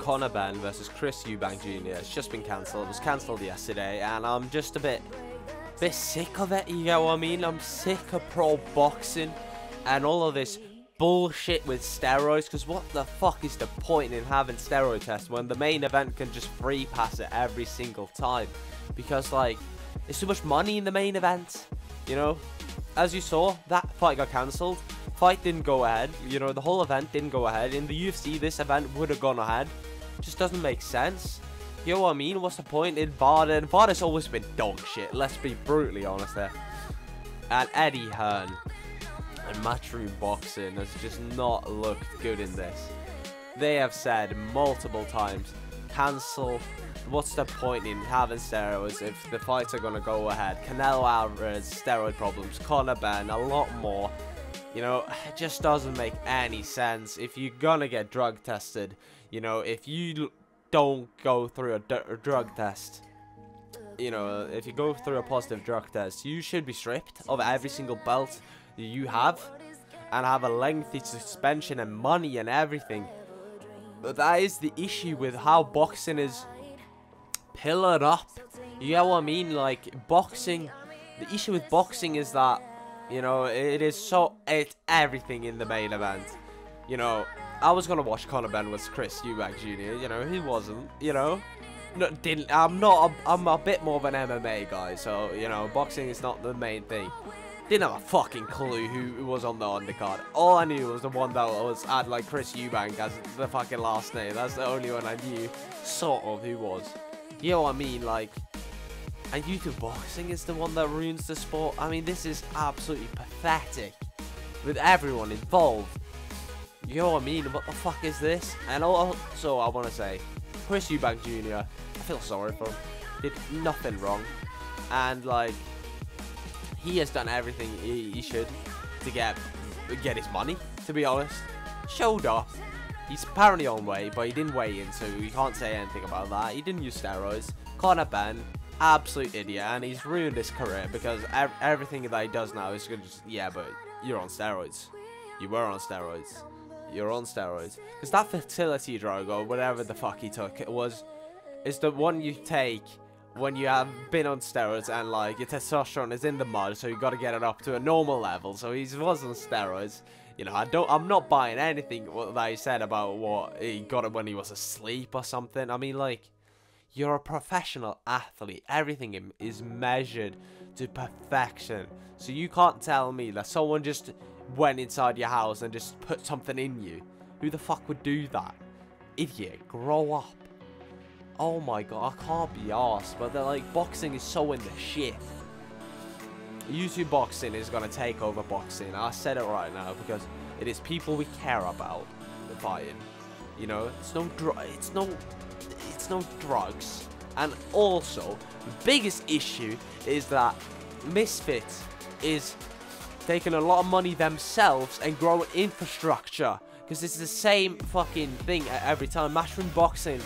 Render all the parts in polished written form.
Conor Benn versus Chris Eubank Jr. It's just been cancelled. It was cancelled yesterday, and I'm just a bit sick of it. You know what I mean? I'm sick of pro boxing and all of this bullshit with steroids. Because what the fuck is the point in having steroid tests when the main event can just free pass it every single time? Because like, there's too much money in the main event. You know, as you saw, that fight got cancelled. Fight didn't go ahead. You know, the whole event didn't go ahead. In the UFC, this event would have gone ahead. Just doesn't make sense. You know what I mean? What's the point in VADA? And VADA's always been dog shit. Let's be brutally honest there. And Eddie Hearn and Matchroom Boxing has just not looked good in this. They have said multiple times, cancel. What's the point in having steroids if the fights are going to go ahead? Canelo Alvarez, steroid problems. Conor Benn, a lot more. You know, it just doesn't make any sense. If you're going to get drug tested, you know, if you don't go through a drug test, you know, if you go through a positive drug test, you should be stripped of every single belt you have and have a lengthy suspension and money and everything. But that is the issue with how boxing is pillared up. You know what I mean? Like, boxing, the issue with boxing is that, you know, it's everything in the main event. You know, I was gonna watch Conor Benn with Chris Eubank Jr. You know, he wasn't. You know, I'm a bit more of an MMA guy, so you know, boxing is not the main thing. Didn't have a fucking clue who was on the undercard. All I knew was the one that had like Chris Eubank as the fucking last name. That's the only one I knew, sort of, who was. You know what I mean? Like, and YouTube boxing is the one that ruins the sport. I mean, this is absolutely pathetic with everyone involved. You know what I mean? What the fuck is this? And also, I want to say, Chris Eubank Jr., I feel sorry for him. Did nothing wrong. And, like, he has done everything he should to get his money, to be honest. Showed up. He's apparently on weight, but he didn't weigh in, so you can't say anything about that. He didn't use steroids. Conor Benn, absolute idiot, and he's ruined his career because everything that he does now is going to just, yeah, but you're on steroids. You were on steroids. You're on steroids. Because that fertility drug, or whatever the fuck he took, is the one you take when you have been on steroids and, like, your testosterone is in the mud, so you got to get it up to a normal level. So he was on steroids. You know, I'm not buying anything that he said about what he got it when he was asleep or something. I mean, like, you're a professional athlete. Everything is measured to perfection. So you can't tell me that someone just went inside your house and just put something in you. Who the fuck would do that? Idiot, grow up. Oh my god, I can't be arsed. But they're like, boxing is so in the shit. YouTube boxing is gonna take over boxing. I said it right now because it is people we care about fighting. You know, it's no drugs. And also, the biggest issue is that Misfit is taking a lot of money themselves and growing infrastructure. Because it's the same fucking thing every time. Matchroom Boxing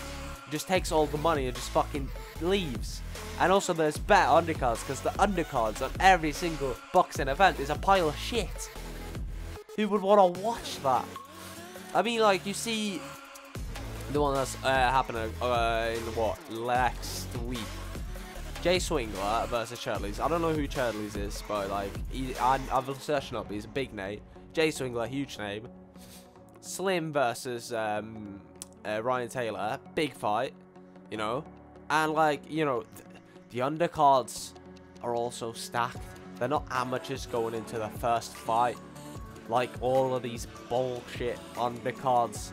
just takes all the money and just fucking leaves. And also there's better undercards, because the undercards on every single boxing event is a pile of shit. Who would want to watch that? I mean, like, you see the one that's happening in what, next week. Jay Swingler versus Chudleys. I don't know who Chudleys is, but like, I've searched him up. He's a big name. Jay Swingler, huge name. Slim versus Ryan Taylor, big fight, you know. And like, you know, the undercards are also stacked. They're not amateurs going into the first fight like all of these bullshit undercards.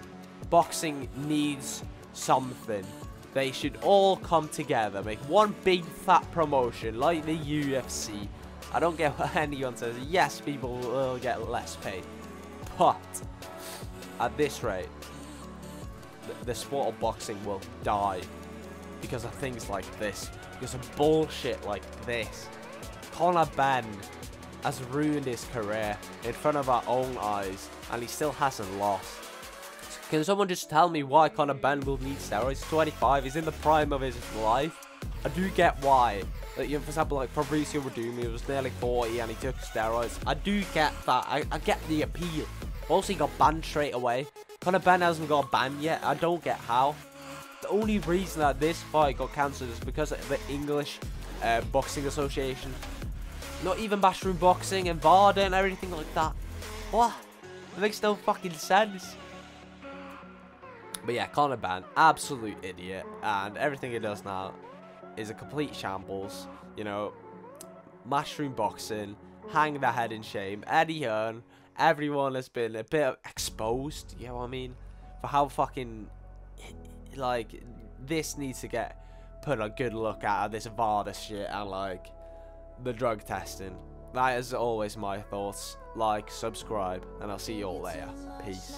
Boxing needs something. They should all come together, make one big fat promotion like the UFC. I don't get what anyone says. Yes, people will get less paid, but at this rate, the sport of boxing will die because of things like this, because of bullshit like this. Conor Benn has ruined his career in front of our own eyes, and he still hasn't lost. Can someone just tell me why Conor Benn will need steroids? He's 25, he's in the prime of his life. I do get why. Like, you know, for example, like Fabricio Werdumi, he was nearly 40 and he took steroids. I do get that. I get the appeal. Also, he got banned straight away. Conor Benn hasn't got banned yet. I don't get how. the only reason that this fight got cancelled is because of the English Boxing Association. Not even Backroom Boxing and VADA and everything like that. What? It makes no fucking sense. But yeah, Conor Benn, absolute idiot, and everything he does now is a complete shambles. You know, Mushroom Boxing, hang their head in shame. Eddie Hearn, everyone has been a bit exposed, you know what I mean, for how fucking, like, this needs to get put a good look at this VADA shit and, like, the drug testing. That is always my thoughts. Like, subscribe, and I'll see you all later. Peace.